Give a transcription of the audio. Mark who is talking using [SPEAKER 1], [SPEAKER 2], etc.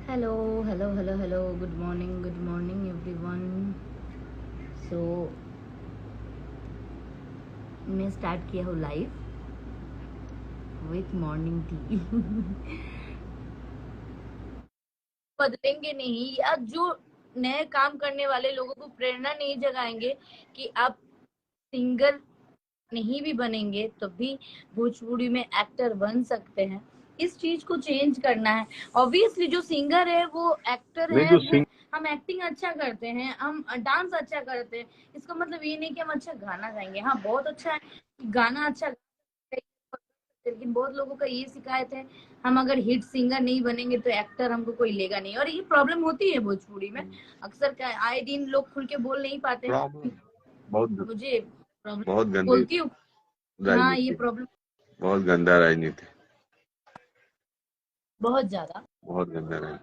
[SPEAKER 1] Hello hello hello hello, good morning everyone. So मैं start किया हूँ लाइव विथ मॉर्निंग टी। बदलेंगे नहीं या जो नए काम करने वाले लोगों को प्रेरणा नहीं जगाएंगे कि आप सिंगर नहीं भी बनेंगे तो भी भोजपुरी में एक्टर बन सकते हैं। इस चीज को चेंज करना है। ऑब्वियसली जो सिंगर है वो एक्टर
[SPEAKER 2] नहीं
[SPEAKER 1] है,
[SPEAKER 2] जो
[SPEAKER 1] वो हम एक्टिंग अच्छा करते हैं, हम डांस अच्छा करते हैं, इसका मतलब ये नहीं कि हम अच्छा गाना गाएंगे। हाँ, बहुत अच्छा है कि गाना अच्छा, लेकिन बहुत लोगों का ये शिकायत है हम अगर हिट सिंगर नहीं बनेंगे तो एक्टर हमको कोई लेगा नहीं। और ये प्रॉब्लम होती है भोजपुरी में अक्सर। क्या आए दिन लोग खुल के बोल नहीं पाते हैं।
[SPEAKER 2] प्रॉब्लम बहुत
[SPEAKER 1] मुझे प्रॉब्लम
[SPEAKER 2] बहुत गंदी
[SPEAKER 1] बोलती हूँ। हाँ, ये
[SPEAKER 2] राजनीति है,
[SPEAKER 1] प्रॉब्लम
[SPEAKER 2] बहुत गंदा राजनीति,
[SPEAKER 1] बहुत ज्यादा।
[SPEAKER 2] बहुत गंदा राजनीति।